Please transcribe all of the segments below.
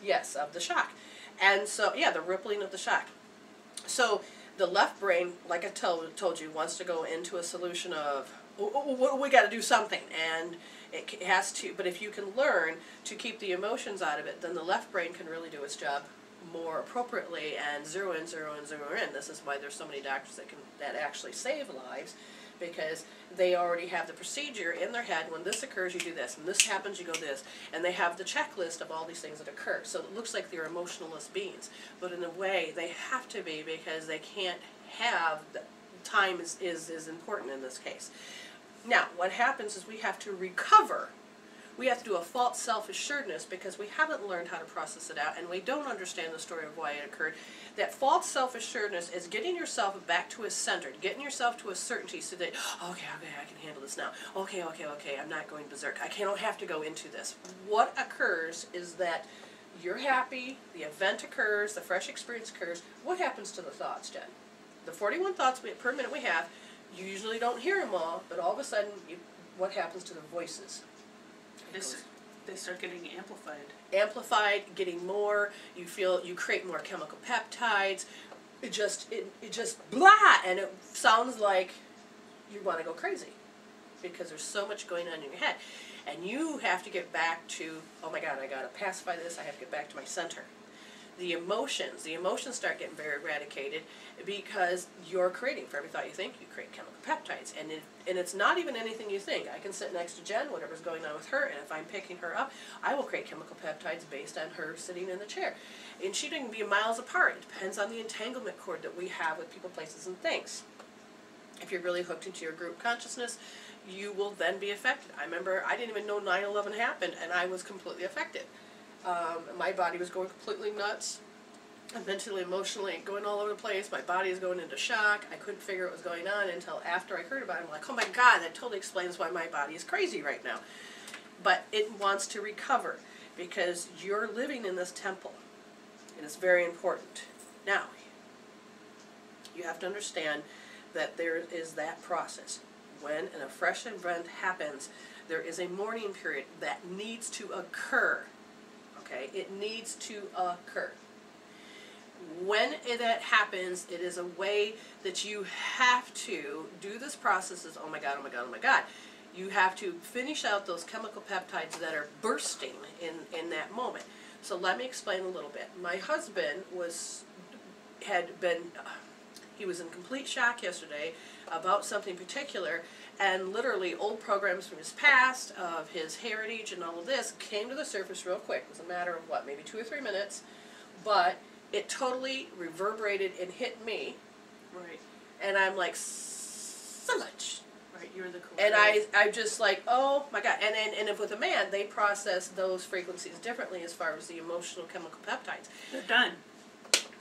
Yes, of the shock. And so, yeah, the rippling of the shock. So the left brain, like I told you, wants to go into a solution of, we got to do something, and it has to. But if you can learn to keep the emotions out of it, then the left brain can really do its job more appropriately and zero in, zero in, zero in. This is why there's so many doctors that actually save lives, because they already have the procedure in their head. When this occurs, you do this. When this happens, you go this. And they have the checklist of all these things that occur. So it looks like they're emotionless beings. But in a way, they have to be, because they can't have, time is important in this case. Now, what happens is we have to recover. We have to do a false self-assuredness because we haven't learned how to process it out, and we don't understand the story of why it occurred. That false self-assuredness is getting yourself back to a center, getting yourself to a certainty so that, okay, I can handle this now. Okay, I'm not going berserk. I don't have to go into this. What occurs is that you're happy, the event occurs, the fresh experience occurs. What happens to the thoughts, Jen? The 41 thoughts per minute we have, you usually don't hear them all, but all of a sudden, what happens to the voices? They start getting amplified. Amplified, getting more. You create more chemical peptides. It just blah, and it sounds like you want to go crazy because there's so much going on in your head, and you have to get back to, oh my God, I got to pacify this. I have to get back to my center. The emotions start getting very eradicated because you're creating. For every thought you think, you create chemical peptides. And it's not even anything you think. I can sit next to Jen, whatever's going on with her, and if I'm picking her up, I will create chemical peptides based on her sitting in the chair. And she can be miles apart. It depends on the entanglement cord that we have with people, places, and things. If you're really hooked into your group consciousness, you will then be affected. I remember I didn't even know 9/11 happened, and I was completely affected. My body was going completely nuts, mentally, emotionally, going all over the place. My body is going into shock. I couldn't figure what was going on until after I heard about it. I'm like, oh my God, that totally explains why my body is crazy right now. But it wants to recover because you're living in this temple, and it's very important. Now, you have to understand that there is that process. When a fresh event happens, there is a mourning period that needs to occur. Okay, it needs to occur. When that happens, it is a way that you have to do this process is, oh my God, oh my God, oh my God. You have to finish out those chemical peptides that are bursting in that moment. So let me explain a little bit. My husband he was in complete shock yesterday about something particular, and literally old programs from his past, of his heritage and all of this, came to the surface real quick. It was a matter of, what, maybe 2 or 3 minutes, but it totally reverberated and hit me. Right. And I'm like, so much. Right, you're the cool. And I'm just like, oh my God. And if with a man, they process those frequencies differently as far as the emotional chemical peptides. They're done.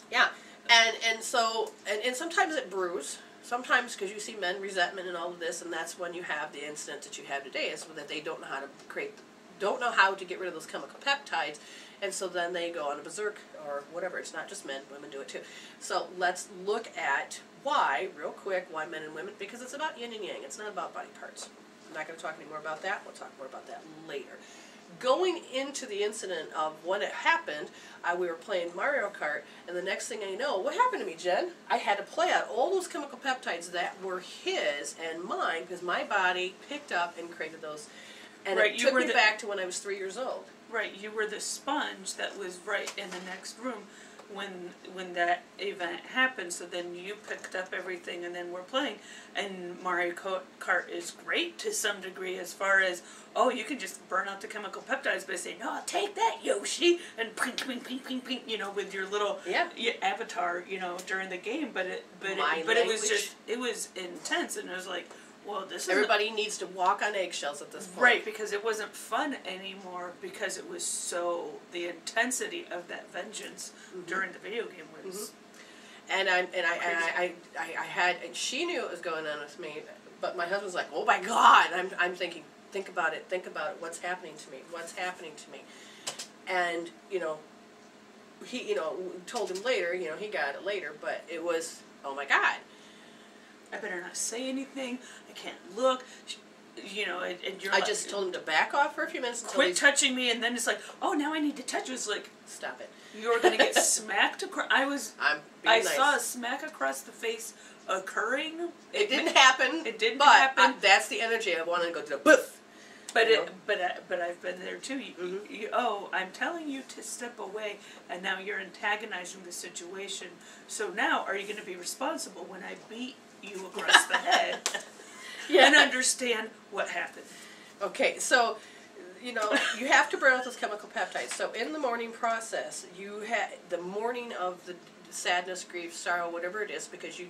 Yeah. And so sometimes it brews. Sometimes, because you see men resentment and all of this, and that's when you have the incident that you have today, is that they don't know how to get rid of those chemical peptides, and so then they go on a berserk or whatever. It's not just men; women do it too. So let's look at why, real quick, why men and women, because it's about yin and yang. It's not about body parts. I'm not going to talk any more about that. We'll talk more about that later. Going into the incident of when it happened, we were playing Mario Kart, and the next thing I know, what happened to me, Jen? I had to play out all those chemical peptides that were his and mine, because my body picked up and created those. And right, it took me back to when I was 3 years old. Right, you were the sponge that was right in the next room when that event happened, so then you picked up everything and then we're playing. And Mario Kart is great to some degree as far as, oh, you can just burn out the chemical peptides by saying, oh, take that, Yoshi, and ping, ping, ping, ping, ping, you know, with your little avatar, you know, during the game. But it was intense, and it was like, well, everybody needs to walk on eggshells at this point. Right, because it wasn't fun anymore, because it was so, the intensity of that vengeance during the video game was and she knew what was going on with me, but my husband's like, oh my God, I'm thinking, think about it, what's happening to me. And, you know, he, you know, told him later, you know, he got it later, but it was, oh my God. I better not say anything. I can't look. you know, and you're I just told him to back off for a few minutes. Quit touching me, and then it's like, oh, now I need to touch you. It's like, stop it. You're going to get smacked across. I nice. saw a smack across the face occurring. It didn't happen. It didn't happen. That's the energy I wanted to go to the boof. But but I've been there too. I'm telling you to step away, and now you're antagonizing the situation. So now, are you going to be responsible when I beat you across the head? And understand what happened. Okay, so you have to burn out those chemical peptides. So in the mourning process, you have the mourning of the sadness, grief, sorrow, whatever it is, because you're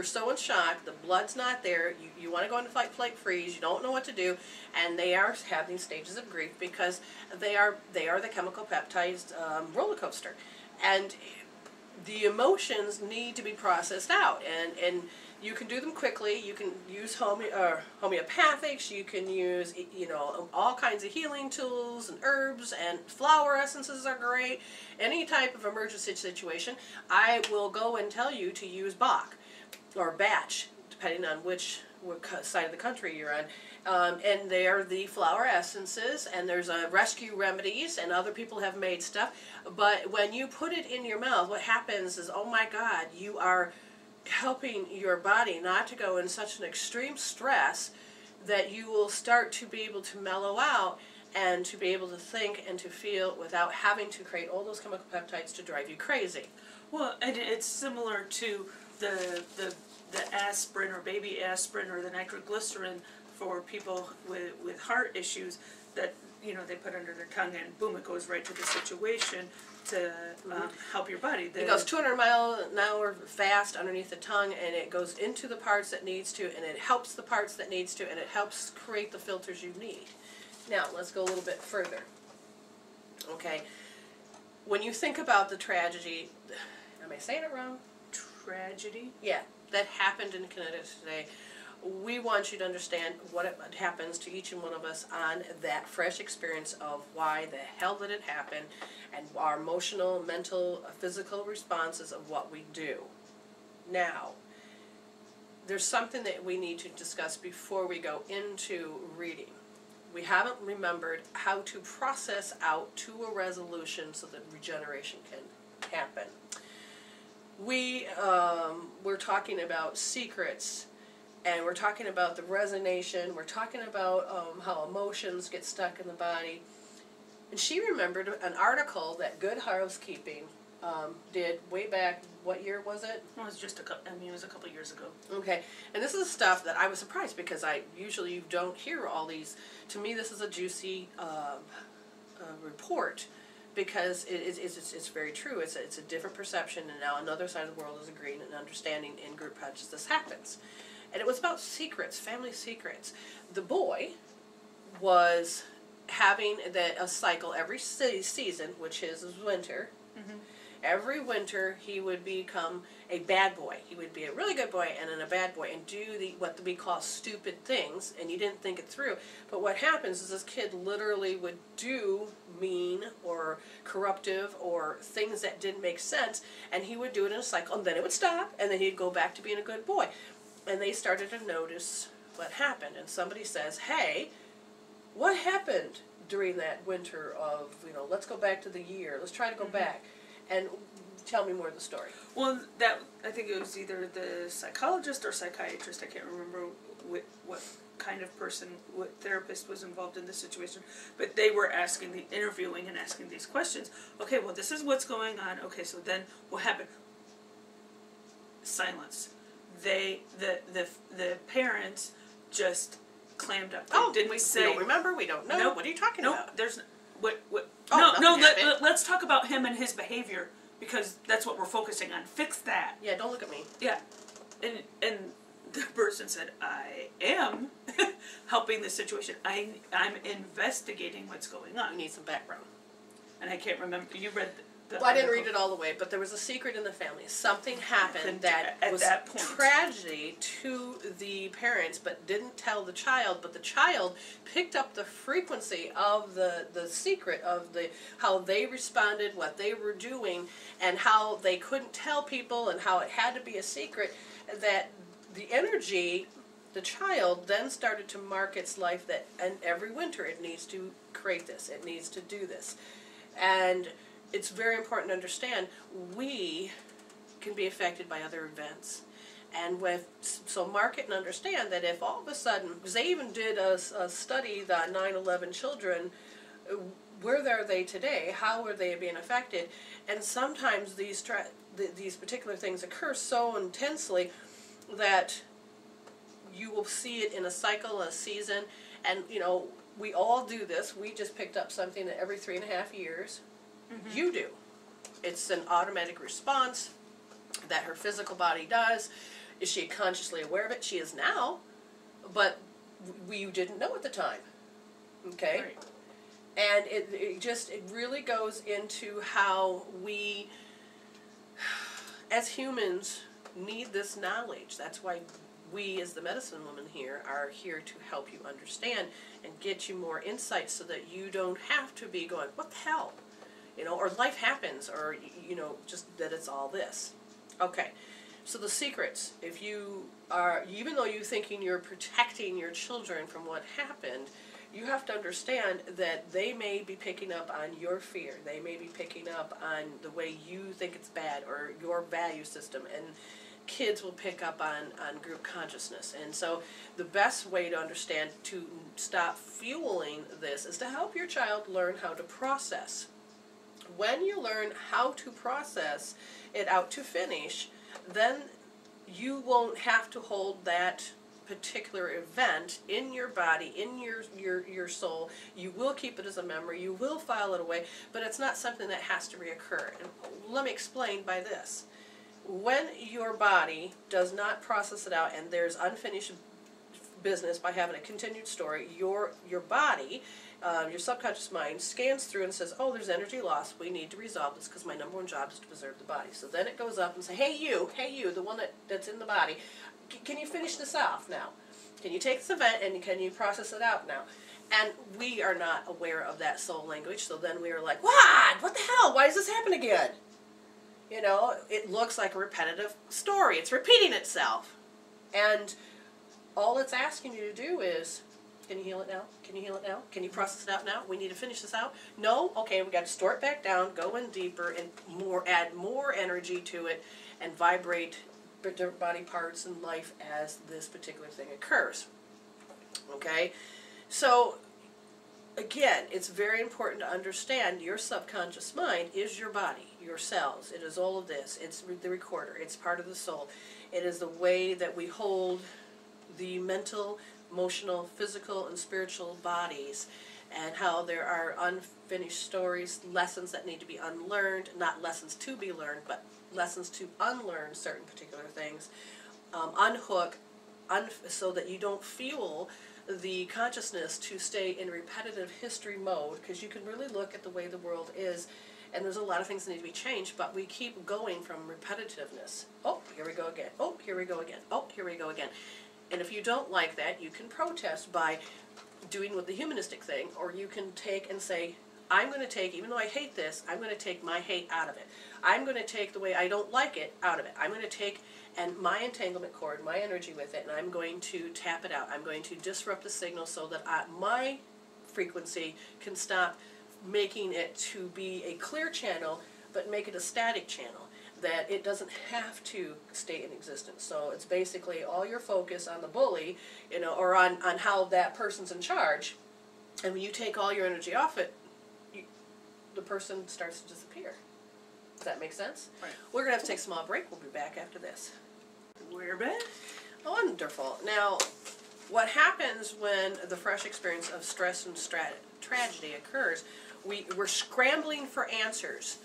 so in shock, the blood's not there, you want to go into fight, flight, freeze, you don't know what to do, and they are having stages of grief because they are the chemical peptides roller coaster. And the emotions need to be processed out, and you can do them quickly. You can use homeopathics, you can use all kinds of healing tools and herbs, and flower essences are great. Any type of emergency situation, I will go and tell you to use Bach or Batch, depending on what side of the country you're on. And they are the flower essences, and there's rescue remedies, and other people have made stuff. But when you put it in your mouth, what happens is, oh my God, you are helping your body not to go in such an extreme stress that you will start to be able to mellow out and to be able to think and to feel without having to create all those chemical peptides to drive you crazy. Well, and it's similar to the aspirin or baby aspirin or the nitroglycerin for people with heart issues that they put under their tongue, and boom, it goes right to the situation to help your body. It goes 200 miles an hour fast underneath the tongue, and it goes into the parts that needs to, and it helps the parts that needs to, and it helps create the filters you need. Now, let's go a little bit further. Okay, when you think about the tragedy, am I saying it wrong? Tragedy? Yeah, that happened in Connecticut today. We want you to understand what happens to each and one of us on that fresh experience of why the hell did it happen, and our emotional, mental, physical responses of what we do. Now, there's something that we need to discuss before we go into reading. We haven't remembered how to process out to a resolution so that regeneration can happen. We're talking about secrets, and we're talking about the resonation, we're talking about how emotions get stuck in the body. And she remembered an article that Good Housekeeping did way back, what year was it? It was just it was a couple years ago. Okay, and this is stuff that I was surprised because I usually don't hear all these. To me, this is a juicy report, because it's very true. It's a different perception, and now another side of the world is agreeing and understanding in group projects this happens. And it was about secrets, family secrets. The boy was having a cycle every season, which is winter. Mm-hmm. Every winter he would become a bad boy. He would be a really good boy and then a bad boy and do what we call stupid things, and you didn't think it through. But what happens is this kid literally would do mean or corruptive or things that didn't make sense, and he would do it in a cycle, and then it would stop, and then he'd go back to being a good boy. And they started to notice what happened, and somebody says, hey, what happened during that winter of, let's go back to the year, let's try to go back. And tell me more of the story. Well, I think it was either the psychologist or psychiatrist, I can't remember what kind of person, what therapist was involved in this situation, but they were interviewing and asking these questions. Okay, well, this is what's going on. Okay, so then what happened? Silence. The parents just clammed up. They didn't say. We don't remember. We don't know. Nope, what are you talking about? There's what. Oh, Let's talk about him and his behavior, because that's what we're focusing on. Fix that. Yeah, don't look at me. Yeah, and the person said, I am helping the situation. I'm investigating what's going on. You need some background. And I can't remember. You read well, I didn't read it all the way, but there was a secret in the family. Something happened that was that point. Tragedy to the parents, but didn't tell the child. But the child picked up the frequency of the secret of how they responded, what they were doing, and how they couldn't tell people, and how it had to be a secret. That the energy the child then started to mark its life that, and every winter it needs to create this, it needs to do this. And it's very important to understand we can be affected by other events. And so mark it and understand that if all of a sudden, because they even did a study, the 9/11 children, where are they today? How are they being affected? And sometimes these particular things occur so intensely that you will see it in a cycle, a season, and you know, we all do this. We just picked up something that every 3.5 years. Mm-hmm. You do. It's an automatic response that her physical body does. Is she consciously aware of it? She is now, but we didn't know at the time. Okay? Right. And it really goes into how we, as humans, need this knowledge. That's why we, as the medicine woman here, are here to help you understand and get you more insight so that you don't have to be going, what the hell? You know, or life happens, or, you know, just that it's all this. Okay, so the secrets, if you are, even though you're thinking you're protecting your children from what happened, you have to understand that they may be picking up on your fear. They may be picking up on the way you think it's bad or your value system. And kids will pick up on group consciousness. And so the best way to understand, to stop fueling this, is to help your child learn how to process. When you learn how to process it out to finish, then you won't have to hold that particular event in your body, in your soul. You will keep it as a memory, you will file it away, but it's not something that has to reoccur. And let me explain by this. When your body does not process it out and there's unfinished business by having a continued story, your body, your subconscious mind scans through and says, oh, there's energy loss, we need to resolve this because my number one job is to preserve the body. So then it goes up and says, hey you, the one that's in the body, can you finish this off now? Can you take this event and can you process it out now? And we are not aware of that soul language, so then we are like, what the hell, why does this happen again? You know, it looks like a repetitive story, it's repeating itself. And all it's asking you to do is, can you heal it now? Can you heal it now? Can you process it out now? We need to finish this out. No? Okay, we got to store it back down, go in deeper, and add more energy to it, and vibrate different body parts in life as this particular thing occurs. Okay? So, again, it's very important to understand your subconscious mind is your body, your cells. It is all of this. It's the recorder. It's part of the soul. It is the way that we hold the mental, emotional, physical, and spiritual bodies, and how there are unfinished stories, lessons that need to be unlearned, not lessons to be learned, but lessons to unlearn certain particular things, unhook, so that you don't fuel the consciousness to stay in repetitive history mode, because you can really look at the way the world is, and there's a lot of things that need to be changed, but we keep going from repetitiveness. Oh, here we go again. Oh, here we go again. Oh, here we go again. And if you don't like that, you can protest by doing with the humanistic thing, or you can take and say, I'm going to take, even though I hate this, I'm going to take my hate out of it. I'm going to take the way I don't like it out of it. I'm going to take and my entanglement cord, my energy with it, and I'm going to tap it out. I'm going to disrupt the signal so that my frequency can stop making it to be a clear channel, but make it a static channel, that it doesn't have to stay in existence. So it's basically all your focus on the bully, you know, or on how that person's in charge, and when you take all your energy off it, the person starts to disappear. Does that make sense? Right. We're going to have to take a small break. We'll be back after this. We're back. Wonderful. Now, what happens when the fresh experience of stress and tragedy occurs? We're scrambling for answers.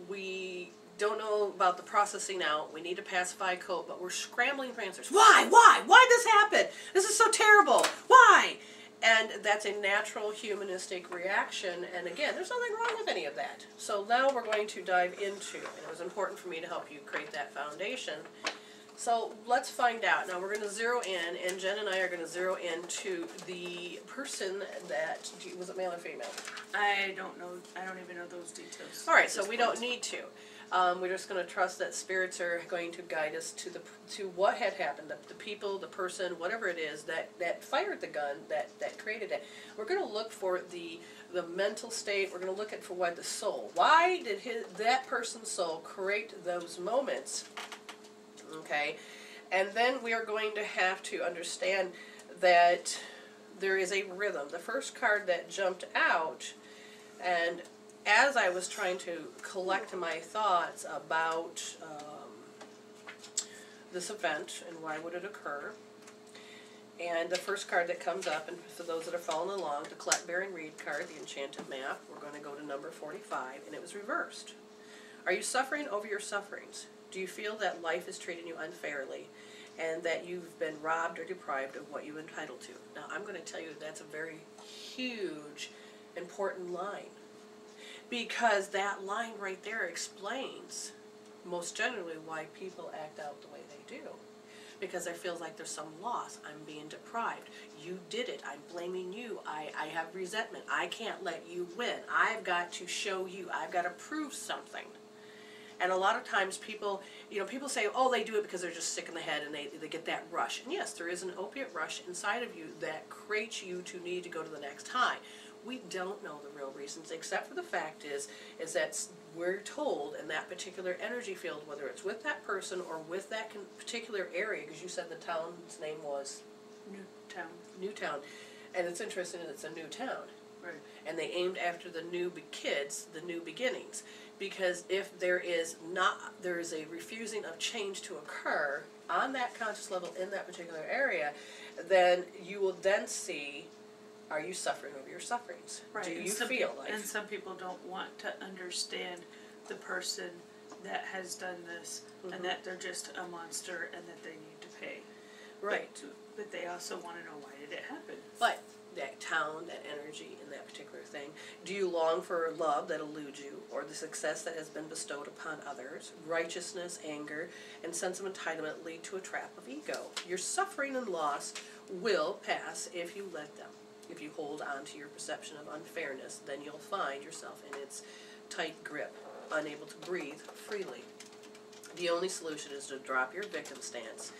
We don't know about the processing out. We need to pacify, cope, but we're scrambling for answers. Why? Why? Why this happen? This is so terrible. Why? And that's a natural humanistic reaction, and again, there's nothing wrong with any of that. So now we're going to dive into, and it was important for me to help you create that foundation. So let's find out. Now we're going to zero in, and Jen and I are going to zero in to the person that, was it male or female? I don't know. I don't even know those details. All right, so we don't need to. We're just going to trust that spirits are going to guide us to what had happened, the people, the person, whatever it is that fired the gun, that created it. We're going to look for the mental state. We're going to look at for what the soul. Why did that person's soul create those moments? Okay, and then we are going to have to understand that there is a rhythm. The first card that jumped out, and as I was trying to collect my thoughts about this event and why would it occur, and the first card that comes up, and for those that are following along, the Collect, Bear, and Read card, the Enchanted Map, we're going to go to number 45, and it was reversed. Are you suffering over your sufferings? Do you feel that life is treating you unfairly and that you've been robbed or deprived of what you're entitled to? Now, I'm going to tell you that's a very huge, important line. Because that line right there explains, most generally, why people act out the way they do. Because there feels like there's some loss. I'm being deprived. You did it. I'm blaming you. I have resentment. I can't let you win. I've got to show you. I've got to prove something. And a lot of times people, people say, oh, they do it because they're just sick in the head and they get that rush. And yes, there is an opiate rush inside of you that creates you to need to go to the next high. We don't know the real reasons, except for the fact is that we're told in that particular energy field, whether it's with that person or with that particular area, because you said the town's name was? Newtown. And it's interesting that it's a new town. Right. And they aimed after the new kids, the new beginnings. Because if there is a refusing of change to occur on that conscious level in that particular area, then you will then see, are you suffering over your sufferings? Right. Do you feel like? And some people don't want to understand the person that has done this, and that they're just a monster and that they need to pay. Right. But they also want to know, why did it happen? But that town, that energy in that particular thing, do you long for love that eludes you, or the success that has been bestowed upon others? Righteousness, anger, and sense of entitlement lead to a trap of ego. Your suffering and loss will pass if you let them. If you hold on to your perception of unfairness, then you'll find yourself in its tight grip, unable to breathe freely. The only solution is to drop your victim stance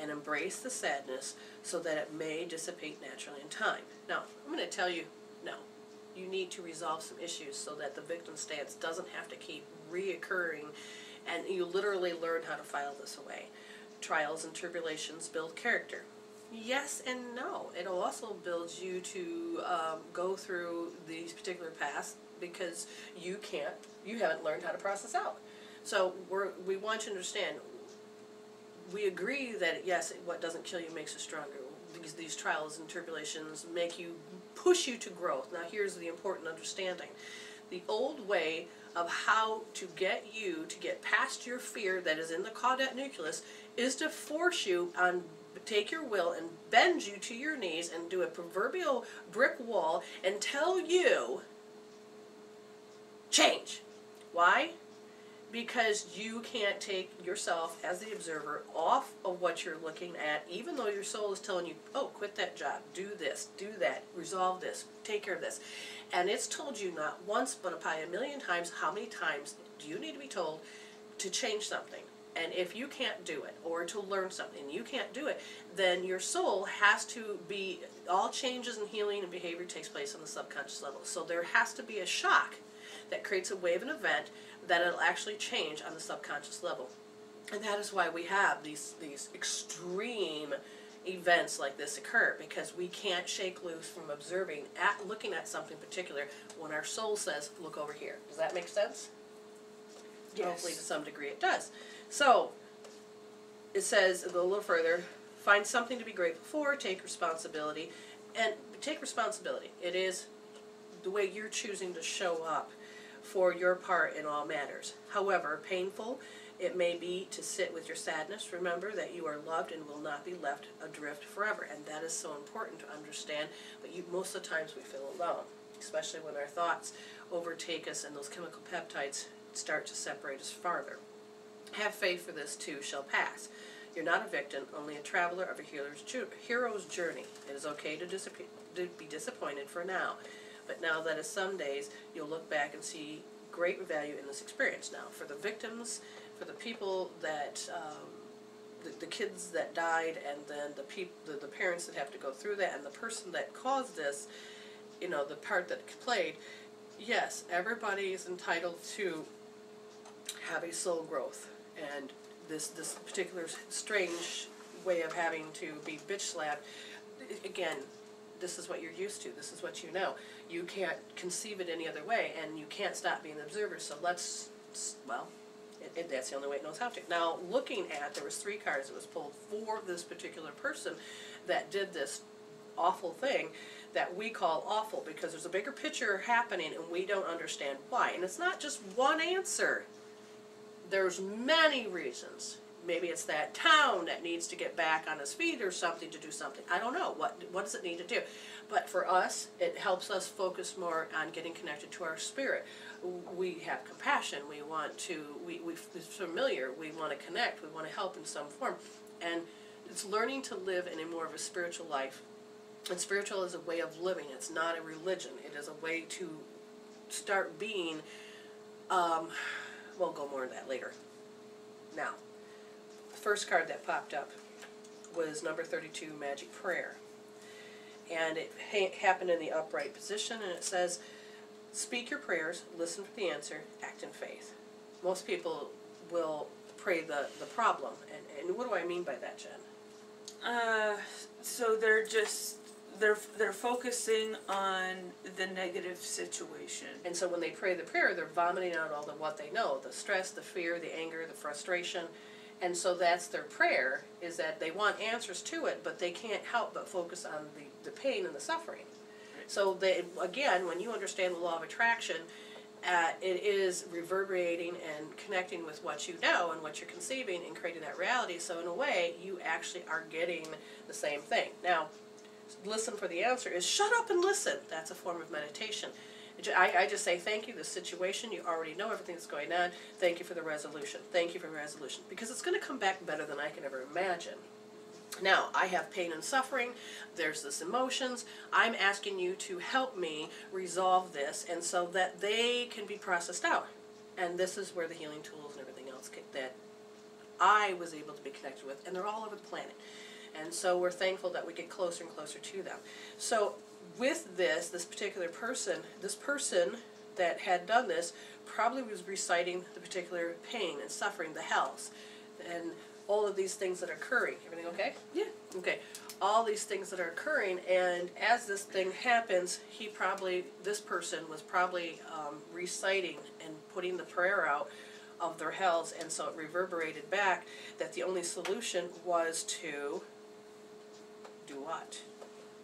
and embrace the sadness so that it may dissipate naturally in time. Now, I'm going to tell you, no. You need to resolve some issues so that the victim stance doesn't have to keep reoccurring, and you literally learn how to file this away. Trials and tribulations build character. Yes and no. It'll also build you to go through these particular paths because you haven't learned how to process out. So we want you to understand, we agree that yes, what doesn't kill you makes you stronger. These trials and tribulations push you to growth. Now here's the important understanding. The old way of how to get you to get past your fear that is in the caudate nucleus is to force you on, take your will and bend you to your knees and do a proverbial brick wall and tell you, change. Why? Because you can't take yourself as the observer off of what you're looking at, even though your soul is telling you, oh, quit that job, do this, do that, resolve this, take care of this. And it's told you not once, but probably a million times. How many times do you need to be told to change something? And if you can't do it, or to learn something, and you can't do it, then your soul has to be, all changes in healing and behavior takes place on the subconscious level. So there has to be a shock that creates a wave and event that it'll actually change on the subconscious level. And that is why we have these extreme events like this occur, because we can't shake loose from looking at something particular when our soul says, look over here. Does that make sense? Yes. Hopefully to some degree it does. So, it says a little further, find something to be grateful for, take responsibility, and take responsibility. It is the way you're choosing to show up for your part in all matters. However painful it may be to sit with your sadness, remember that you are loved and will not be left adrift forever. And that is so important to understand, but most of the times we feel alone, especially when our thoughts overtake us and those chemical peptides start to separate us farther. Have faith, for this too shall pass. You're not a victim, only a traveler of a hero's journey. It is okay to be disappointed for now, but now that is some days you'll look back and see great value in this experience. Now, for the victims, for the people that, the kids that died, and then the parents that have to go through that, and the person that caused this, you know, the part that played, yes, everybody is entitled to have a soul growth, and this particular strange way of having to be bitch slapped, again, this is what you're used to, this is what you know. You can't conceive it any other way, and you can't stop being an observer, so let's, well, that's the only way it knows how to. Now, looking at, there was 3 cards that was pulled for this particular person that did this awful thing that we call awful, because there's a bigger picture happening and we don't understand why. And it's not just one answer. There's many reasons. Maybe it's that town that needs to get back on its feet or something to do something. I don't know. What does it need to do? But for us, it helps us focus more on getting connected to our spirit. We have compassion. We want to, it's familiar. We want to connect. We want to help in some form. And it's learning to live in a more of a spiritual life. And spiritual is a way of living. It's not a religion. It is a way to start being, we'll go more into that later. Now, the first card that popped up was number 32, Magic Prayer. And it happened in the upright position, and it says, speak your prayers, listen for the answer, act in faith. Most people will pray the problem. And what do I mean by that, Jen? So they're focusing on the negative situation. And so when they pray the prayer, they're vomiting out all what they know, the stress, the fear, the anger, the frustration. And so that's their prayer, is that they want answers to it, but they can't help but focus on the pain and the suffering. Right. So they, again, when you understand the law of attraction, it is reverberating and connecting with what you know and what you're conceiving and creating that reality. So in a way, you actually are getting the same thing. Now, listen for the answer is shut up and listen. That's a form of meditation. I just say thank you, the situation, you already know everything that's going on. Thank you for the resolution. Thank you for the resolution. Because it's going to come back better than I can ever imagine. Now, I have pain and suffering. There's this emotions. I'm asking you to help me resolve this, and so that they can be processed out. And this is where the healing tools and everything else that I was able to be connected with, and they're all over the planet. And so we're thankful that we get closer and closer to them. So with this particular person, this person that had done this probably was reciting the particular pain and suffering, the hells, and all of these things that are occurring. Everything okay? Yeah. Okay. All these things that are occurring, and as this thing happens, this person was probably reciting and putting the prayer out of their hells, and so it reverberated back that the only solution was to do what?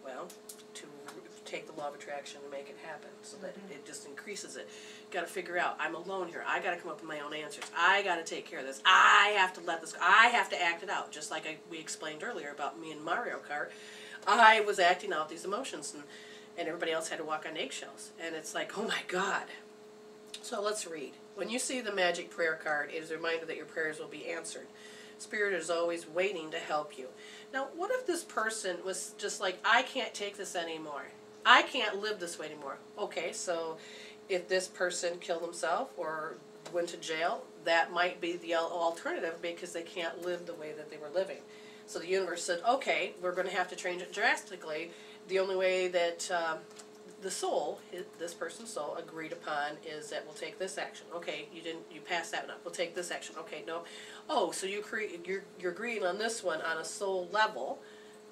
Well, to take the law of attraction and make it happen, so that it just increases it. Got to figure out, I'm alone here. I got to come up with my own answers. I got to take care of this. I have to let this go. I have to act it out. Just like we explained earlier about me and Mario Kart, I was acting out these emotions, and everybody else had to walk on eggshells. And it's like, oh my God. So let's read. When you see the magic prayer card, it is a reminder that your prayers will be answered. Spirit is always waiting to help you. Now, what if this person was just like, I can't take this anymore. I can't live this way anymore. Okay, so if this person killed himself or went to jail, that might be the alternative, because they can't live the way that they were living. So the universe said, okay, we're going to have to change it drastically. The only way that the soul, this person's soul, agreed upon is that we'll take this action. Okay, you passed that one up. We'll take this action. Okay, no. Oh, so you're agreeing on this one on a soul level,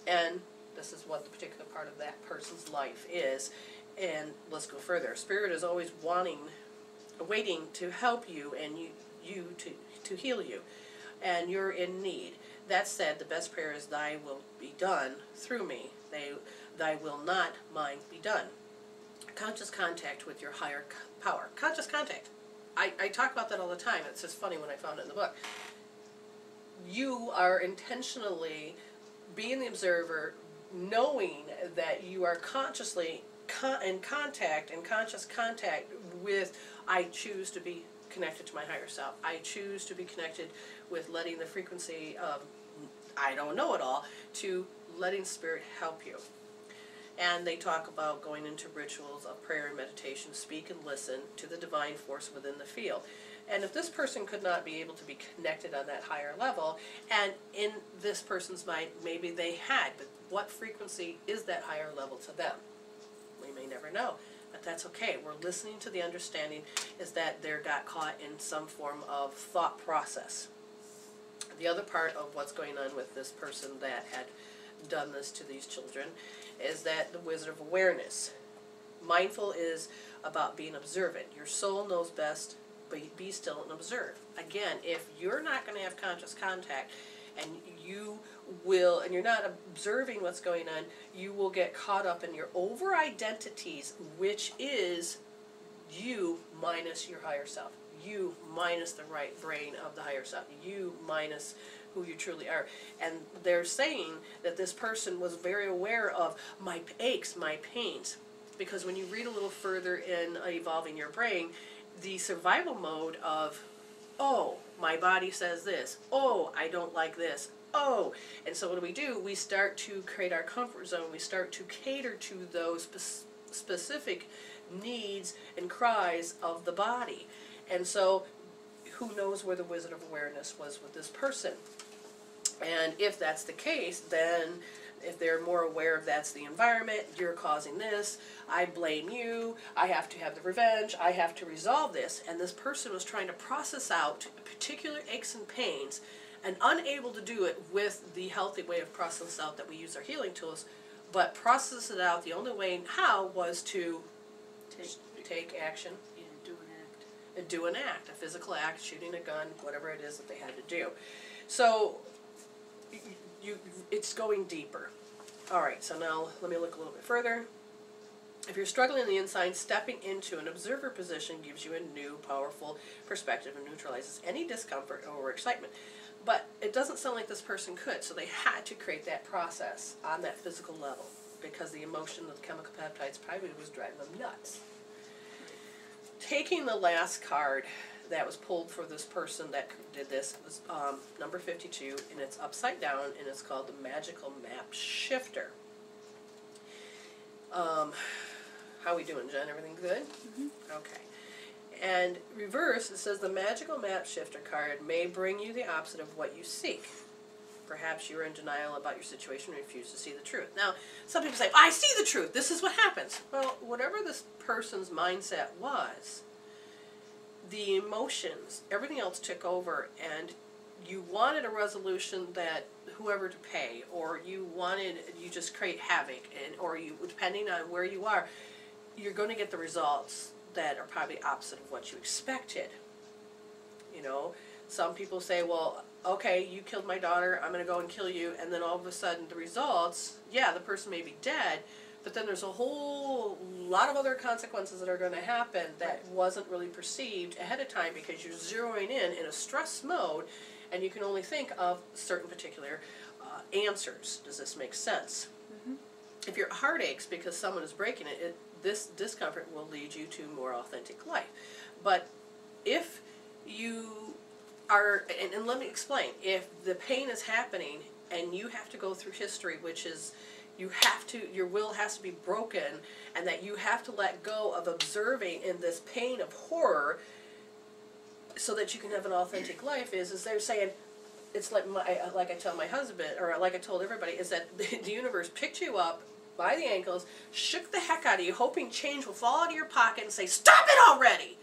and this is what the particular part of that person's life is. And let's go further. Spirit is always waiting to help you and you to heal you, and you're in need. That said, the best prayer is, thy will be done through me. Thy will not, mine be done. Conscious contact with your higher power. Conscious contact. I talk about that all the time. It's just funny when I found it in the book. You are intentionally being the observer, knowing that you are consciously in contact and conscious contact with, I choose to be connected to my higher self. I choose to be connected with letting the frequency of, I don't know it all, to letting Spirit help you. And they talk about going into rituals of prayer and meditation, speak and listen to the divine force within the field. And if this person could not be able to be connected on that higher level, and in this person's mind, maybe they had, but what frequency is that higher level to them? We may never know, but that's okay. We're listening to the understanding is that they got caught in some form of thought process. The other part of what's going on with this person that had done this to these children is that the Wizard of Awareness. Mindful is about being observant. Your soul knows best, but be still and observe. Again, if you're not going to have conscious contact and you will, and you're not observing what's going on, you will get caught up in your over-identities, which is you minus your higher self. You minus the right brain of the higher self. You minus who you truly are. And they're saying that this person was very aware of my aches, my pains. Because when you read a little further in Evolving Your Brain, the survival mode of, oh, my body says this. Oh, I don't like this. Oh. And so what do? We start to create our comfort zone. We start to cater to those specific needs and cries of the body. And so who knows where the Wizard of Awareness was with this person. And if that's the case, then if they're more aware of that's the environment, you're causing this, I blame you, I have to have the revenge, I have to resolve this. And this person was trying to process out particular aches and pains and unable to do it with the healthy way of process out that we use our healing tools, but process it out the only way how was to take action. Do an act, a physical act, shooting a gun, whatever it is that they had to do. So it's going deeper. All right, so now let me look a little bit further. If you're struggling on the inside, stepping into an observer position gives you a new, powerful perspective and neutralizes any discomfort or excitement. But it doesn't sound like this person could, so they had to create that process on that physical level because the emotion of the chemical peptides probably was driving them nuts. Taking the last card that was pulled for this person that did this was number 52, and it's upside down, and it's called the Magical Map Shifter. How we doing, Jen? Everything good? Mm-hmm. Okay. And reverse, it says the Magical Map Shifter card may bring you the opposite of what you seek. Perhaps you're in denial about your situation and refuse to see the truth. Now, some people say, I see the truth. This is what happens. Well, whatever this person's mindset was, the emotions, everything else took over, and you wanted a resolution that whoever to pay, or you just create havoc, and or you, depending on where you are, you're going to get the results that are probably opposite of what you expected. You know, some people say, well, okay, you killed my daughter, I'm going to go and kill you, and then all of a sudden the results, yeah, the person may be dead, but then there's a whole lot of other consequences that are going to happen that wasn't really perceived ahead of time because you're zeroing in a stress mode, and you can only think of certain particular answers. Does this make sense? Mm-hmm. If your heart aches because someone is breaking it, this discomfort will lead you to more authentic life. But if you are, and let me explain, if the pain is happening and you have to go through history, which is your will has to be broken, and that you have to let go of observing in this pain of horror so that you can have an authentic life, is they're saying, it's like I tell my husband, or like I told everybody, is that the universe picked you up by the ankles, shook the heck out of you, hoping change will fall out of your pocket and say, stop it already!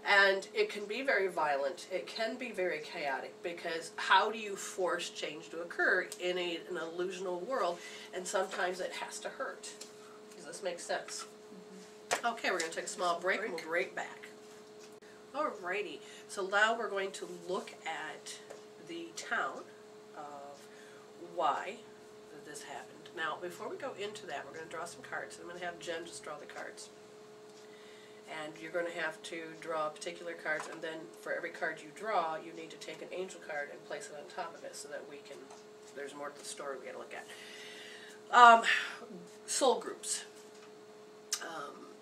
And it can be very violent. It can be very chaotic, because how do you force change to occur in an illusional world? And sometimes it has to hurt. Does this make sense? Mm-hmm. Okay, we're going to take a small break and we'll be right back. Alrighty, so now we're going to look at the town of why this happened. Now, before we go into that, we're going to draw some cards. I'm going to have Jen just draw the cards. And you're going to have to draw particular cards, and then for every card you draw, you need to take an angel card and place it on top of it so that we can, there's more to the story we got to look at. Soul groups.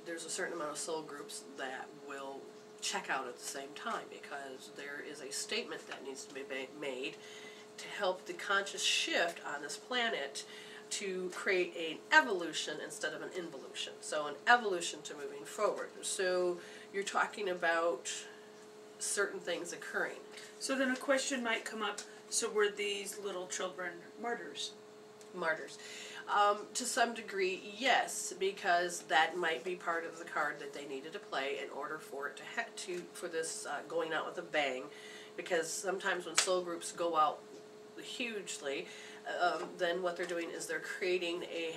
There's a certain amount of soul groups that will check out at the same time, because there is a statement that needs to be made to help the conscious shift on this planet to create an evolution instead of an involution. So an evolution to moving forward. So you're talking about certain things occurring. So then a question might come up, so were these little children martyrs? Martyrs. To some degree, yes, because that might be part of the card that they needed to play in order for it for this going out with a bang. Because sometimes when soul groups go out hugely, then what they're doing is they're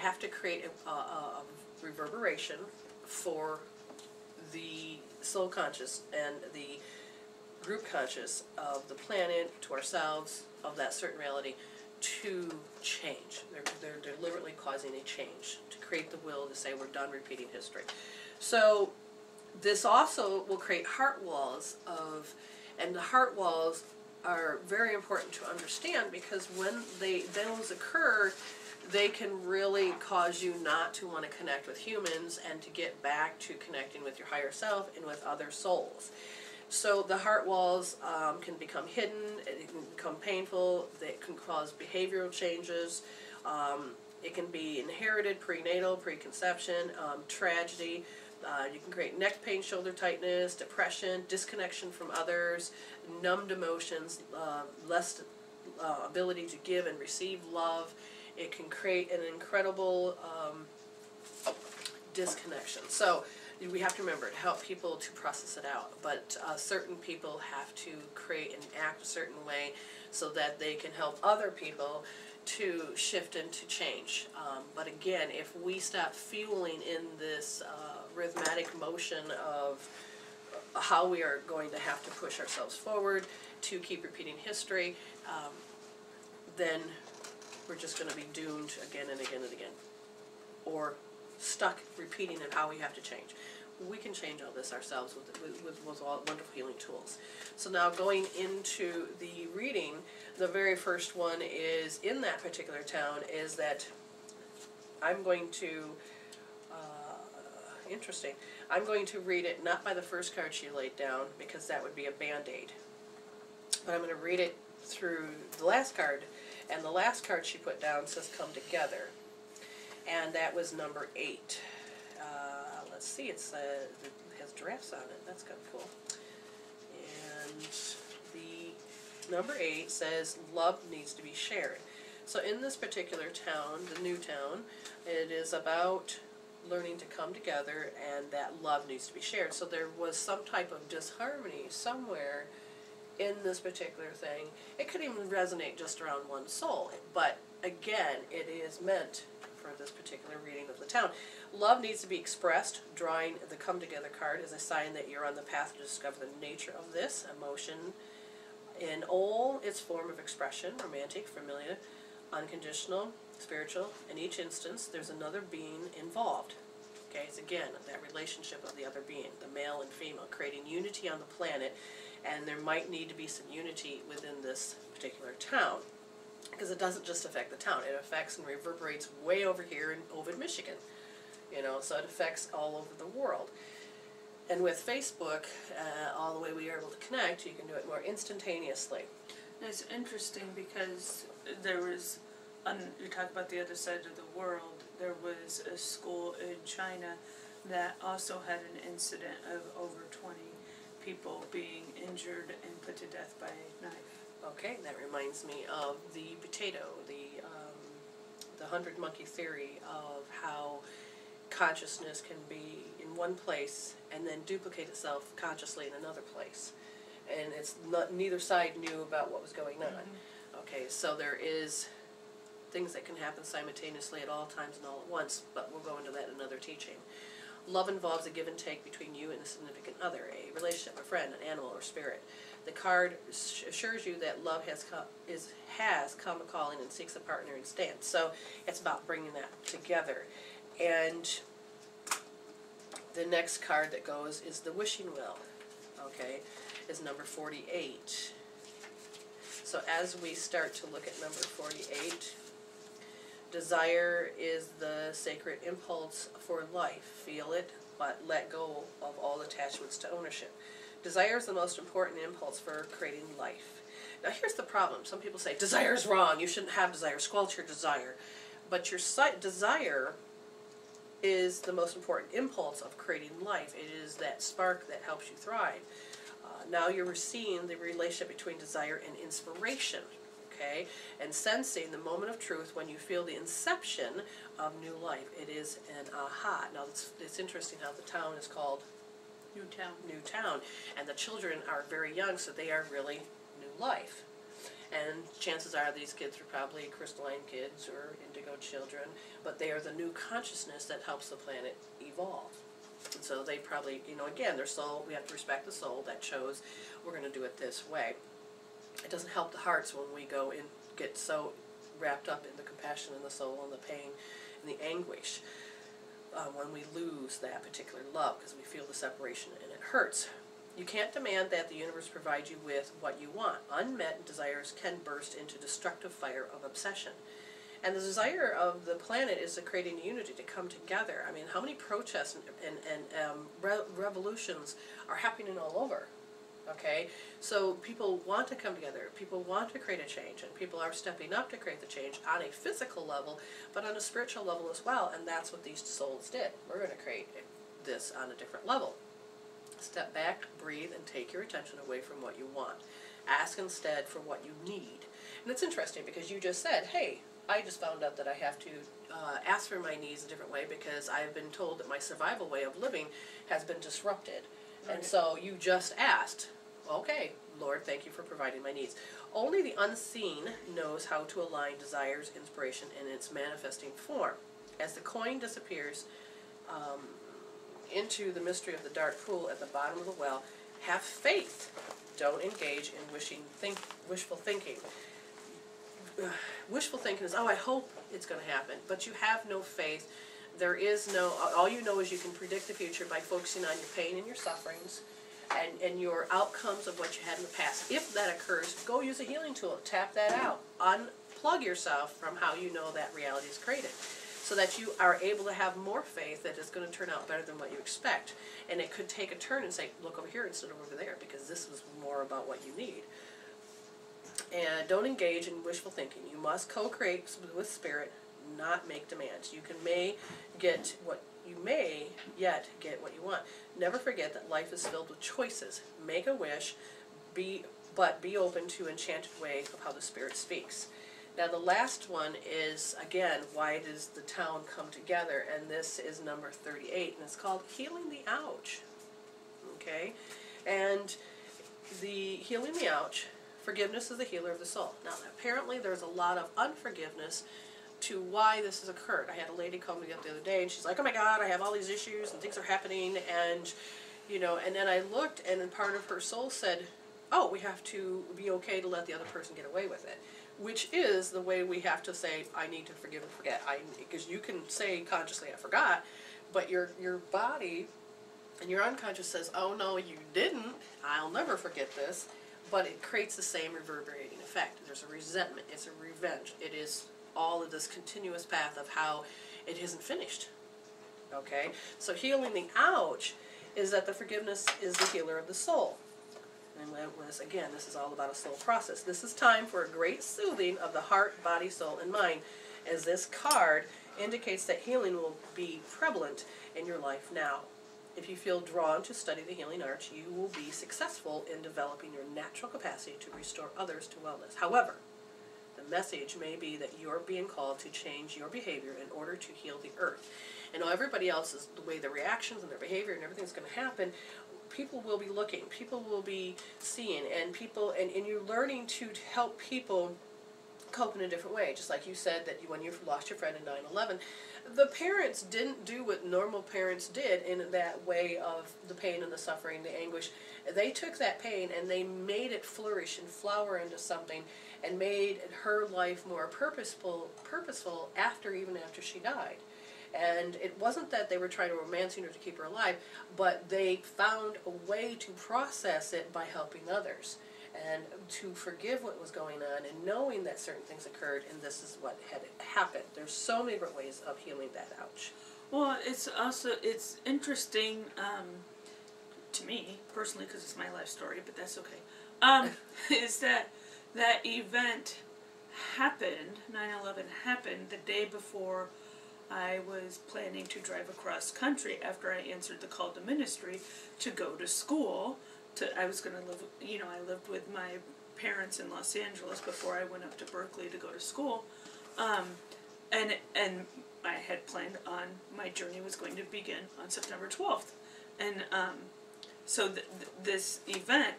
have to create a reverberation for the soul conscious and the group conscious of the planet, to ourselves, of that certain reality, to change. They're deliberately causing a change to create the will to say we're done repeating history. So this also will create heart walls and the heart walls are very important to understand, because when those occur, they can really cause you not to want to connect with humans and to get back to connecting with your higher self and with other souls. So the heart walls can become hidden, it can become painful, they can cause behavioral changes, it can be inherited, prenatal, preconception, tragedy. You can create neck pain, shoulder tightness, depression, disconnection from others, numbed emotions, less ability to give and receive love. It can create an incredible disconnection. So we have to remember to help people to process it out, but certain people have to create and act a certain way so that they can help other people to shift and to change. But again, if we stop fueling in this rhythmic motion of how we are going to have to push ourselves forward to keep repeating history, then we're just going to be doomed again and again and again, or stuck repeating in how we have to change. We can change all this ourselves with all wonderful healing tools. So now going into the reading, the very first one is in that particular town is that I'm going to, interesting, I'm going to read it not by the first card she laid down, because that would be a band-aid, but I'm going to read it through the last card, and the last card she put down says come together, and that was number 8. Let's see, it has giraffes on it. That's kind of cool. And the number 8 says love needs to be shared. So in this particular town, the new town, it is about learning to come together, and that love needs to be shared. So there was some type of disharmony somewhere in this particular thing. It could even resonate just around one soul, but again, it is meant for this particular reading of the town. Love needs to be expressed. Drawing the come together card is a sign that you're on the path to discover the nature of this emotion in all its form of expression: romantic, familiar, unconditional, spiritual. In each instance, there's another being involved. Okay, it's again that relationship of the other being, the male and female, creating unity on the planet, and there might need to be some unity within this particular town, because it doesn't just affect the town, it affects and reverberates way over here in Ovid, Michigan. You know, so it affects all over the world. And with Facebook, all the way we are able to connect, you can do it more instantaneously. And it's interesting because there was, you talk about the other side of the world, there was a school in China that also had an incident of over 20 people being injured and put to death by a knife. Okay, that reminds me of the potato, the 100 monkey theory of how consciousness can be in one place and then duplicate itself consciously in another place, and it's not, neither side knew about what was going on. Mm-hmm. Okay, so there is things that can happen simultaneously at all times and all at once, but we'll go into that in another teaching. Love involves a give and take between you and a significant other, a relationship, a friend, an animal, or spirit. The card assures you that love has come a calling and seeks a partner and stands. So it's about bringing that together. And the next card that goes is the wishing well. Okay, is number 48. So as we start to look at number 48, desire is the sacred impulse for life. Feel it, but let go of all attachments to ownership. Desire is the most important impulse for creating life. Now here's the problem. Some people say, desire is wrong. You shouldn't have desire. Squelch your desire. But your desire is the most important impulse of creating life. It is that spark that helps you thrive. Now you're seeing the relationship between desire and inspiration, okay? And sensing the moment of truth when you feel the inception of new life. It is an aha. Now it's interesting how the town is called New Town. And the children are very young, so they are really new life. And chances are these kids are probably crystalline kids or indigo children, but they are the new consciousness that helps the planet evolve. And so they probably, you know, again, their soul, we have to respect the soul that chose, we're going to do it this way. It doesn't help the hearts when we go and get so wrapped up in the compassion and the soul and the pain and the anguish when we lose that particular love, because we feel the separation and it hurts. You can't demand that the universe provide you with what you want. Unmet desires can burst into destructive fire of obsession. And the desire of the planet is to create a unity, to come together. I mean, how many protests and revolutions are happening all over? Okay? So people want to come together. People want to create a change. And people are stepping up to create the change on a physical level, but on a spiritual level as well. And that's what these souls did. We're going to create this on a different level. Step back, breathe, and take your attention away from what you want. Ask instead for what you need. And it's interesting because you just said, hey, I just found out that I have to ask for my needs a different way because I've been told that my survival way of living has been disrupted. Right. And so you just asked, okay, Lord, thank you for providing my needs. Only the unseen knows how to align desires, inspiration, and its manifesting form. As the coin disappears, into the mystery of the dark pool at the bottom of the well, have faith. Don't engage in wishful thinking. Wishful thinking is, oh, I hope it's going to happen, but you have no faith. There is no, all you know is you can predict the future by focusing on your pain and your sufferings and your outcomes of what you had in the past. If that occurs, go use a healing tool. Tap that out. Unplug yourself from how you know that reality is created, so that you are able to have more faith that it's going to turn out better than what you expect. And it could take a turn and say, look over here instead of over there, because this was more about what you need. And don't engage in wishful thinking. You must co-create with spirit, not make demands. You may yet get what you want. Never forget that life is filled with choices. Make a wish, but be open to enchanted way of how the spirit speaks. Now the last one is, again, why does the town come together? And this is number 38, and it's called Healing the Ouch. Okay? And the Healing the Ouch, forgiveness is the healer of the soul. Now apparently there's a lot of unforgiveness to why this has occurred. I had a lady call me up the other day, and she's like, oh my God, I have all these issues, and things are happening, and, you know, and then I looked, and then part of her soul said, oh, we have to be okay to let the other person get away with it. Which is the way we have to say, I need to forgive and forget. Because you can say consciously, I forgot, but your body and your unconscious says, oh no, you didn't, I'll never forget this, but it creates the same reverberating effect. There's a resentment, it's a revenge, it is all of this continuous path of how it isn't finished. Okay? So healing the ouch is that the forgiveness is the healer of the soul. And again, this is all about a soul process. This is time for a great soothing of the heart, body, soul, and mind, as this card indicates that healing will be prevalent in your life now. If you feel drawn to study the healing arts, you will be successful in developing your natural capacity to restore others to wellness. However, the message may be that you're being called to change your behavior in order to heal the earth. And everybody else's, the way their reactions and their behavior and everything's going to happen, people will be looking, people will be seeing, and you're learning to help people cope in a different way. Just like you said that when you lost your friend in 9/11, the parents didn't do what normal parents did in that way of the pain and the suffering, the anguish. They took that pain and they made it flourish and flower into something and made her life more purposeful even after she died. And it wasn't that they were trying to romance her to keep her alive, but they found a way to process it by helping others and to forgive what was going on and knowing that certain things occurred and this is what had happened. There's so many different ways of healing that ouch. Well, it's interesting to me personally, because it's my life story, but that's okay. Is that event happened, 9/11 happened the day before I was planning to drive across country after I answered the call to ministry to go to school. I was going to live, I lived with my parents in Los Angeles before I went up to Berkeley to go to school. And I had planned on, my journey was going to begin on September 12th. And so this event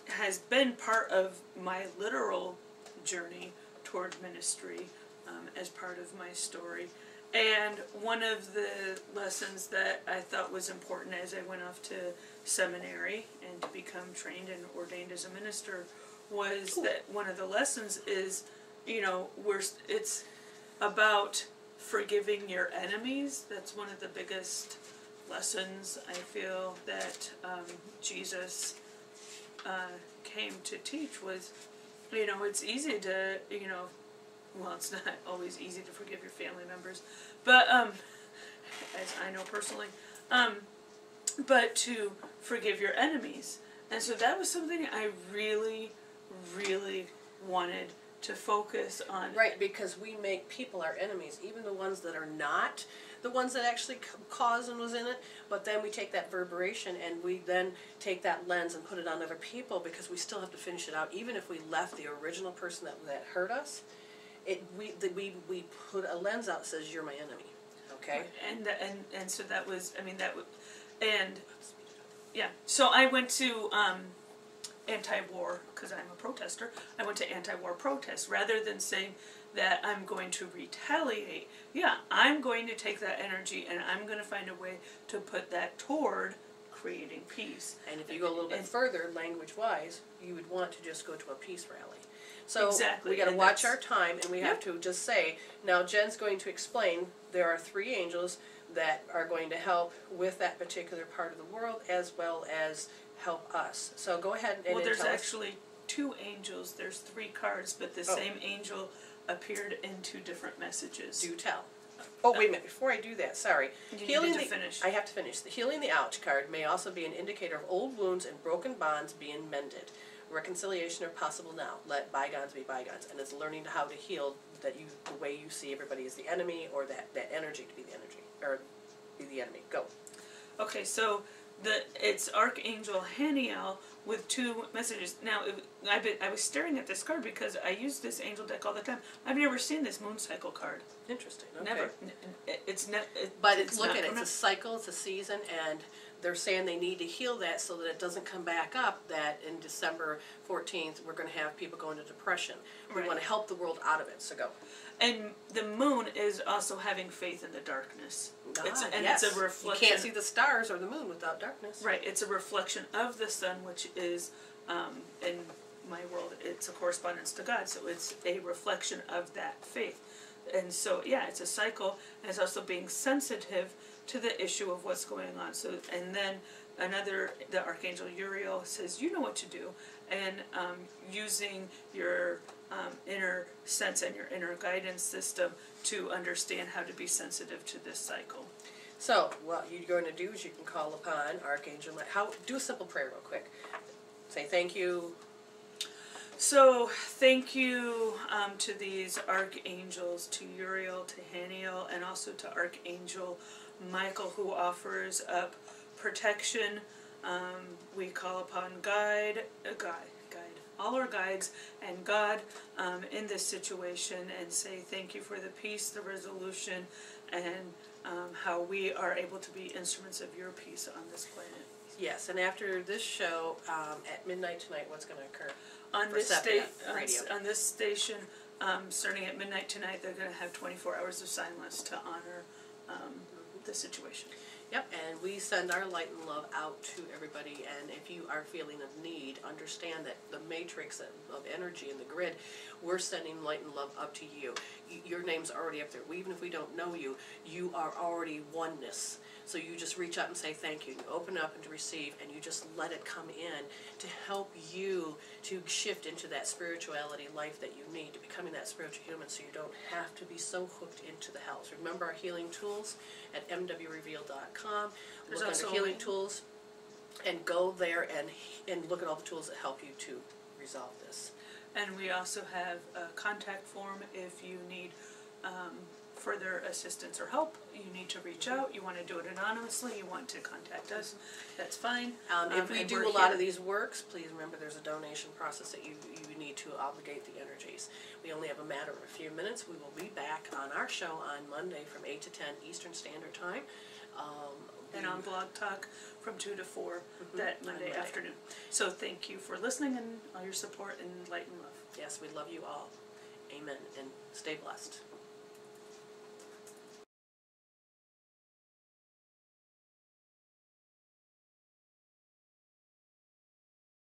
has been part of my literal journey toward ministry as part of my story. And one of the lessons that I thought was important as I went off to seminary and to become trained and ordained as a minister was that one of the lessons is, it's about forgiving your enemies. That's one of the biggest lessons I feel that Jesus came to teach was, it's easy to, well, it's not always easy to forgive your family members, but, as I know personally, but to forgive your enemies. And so that was something I really, really wanted to focus on. Right, because we make people our enemies, even the ones that are not the ones that actually caused and was in it, but then we take that reverberation and we then take that lens and put it on other people because we still have to finish it out. Even if we left the original person that hurt us, we put a lens out that says you're my enemy, okay? And so that was, and yeah, so I went to anti-war, because I'm a protester, I went to anti-war protests rather than saying that I'm going to retaliate. Yeah, I'm going to take that energy and I'm going to find a way to put that toward creating peace. And if you go a little bit further, language-wise, you would want to just go to a peace rally. So exactly. We got to watch our time, and we have to just say, now Jen's going to explain there are 3 angels that are going to help with that particular part of the world as well as help us. So go ahead and well, there's tell us. actually 2 angels. There's 3 cards, but the same angel appeared in 2 different messages. Do tell. Oh, wait a minute. Before I do that, sorry. You need to finish. I have to finish. The Healing the Ouch card may also be an indicator of old wounds and broken bonds being mended. Reconciliation are possible now. Let bygones be bygones. And it's learning how to heal the way you see everybody as the enemy, or that energy to be the energy, or be the enemy. Go. Okay, so it's Archangel Haniel with 2 messages. Now, I was staring at this card because I use this angel deck all the time. I've never seen this moon cycle card. Interesting. Okay. Never. But look at it. It's a cycle. It's a season, and they're saying they need to heal that so that it doesn't come back up. That in December 14th we're going to have people go into depression. We want to help the world out of it. So go. And the moon is also having faith in the darkness. Yes. It's a reflection. You can't see the stars or the moon without darkness. Right. It's a reflection of the sun, which is, in my world, it's a correspondence to God. So it's a reflection of that faith. And so, yeah, it's a cycle. And it's also being sensitive to the issue of what's going on. So, and then the Archangel Uriel says, you know what to do. And using your inner sense and your inner guidance system to understand how to be sensitive to this cycle. So, what you're going to do is you can call upon Archangel. Do a simple prayer real quick. Say thank you. So, thank you to these archangels, to Uriel, to Haniel, and also to Archangel Michael, who offers up protection. We call upon guide, all our guides and God in this situation, and say thank you for the peace, the resolution, and how we are able to be instruments of your peace on this planet. Yes, and after this show, at midnight tonight, what's going to occur? On this station, starting at midnight tonight, they're going to have 24 hours of silence to honor the situation. Yep, and we send our light and love out to everybody, and if you are feeling of need, understand that the matrix of energy in the grid, we're sending light and love up to you. Your name's already up there. Even if we don't know you, you are already oneness. So you just reach out and say thank you. You open up and to receive, and you just let it come in to help you to shift into that spirituality life that you need, to becoming that spiritual human, so you don't have to be so hooked into the house. Remember our healing tools at MWReveal.com. Look under healing tools and go there and look at all the tools that help you to resolve this. And we also have a contact form if you need further assistance or help. You need to reach out. You want to do it anonymously. You want to contact us. That's fine. If we and do we're a lot here. of these works, please remember there's a donation process that you need to obligate the energies. We only have a matter of a few minutes. We will be back on our show on Monday from 8 to 10 Eastern Standard Time. And on Blog Talk from 2 to 4 that Monday afternoon. So thank you for listening and all your support and light and love. Yes, we love you all. Amen. And stay blessed.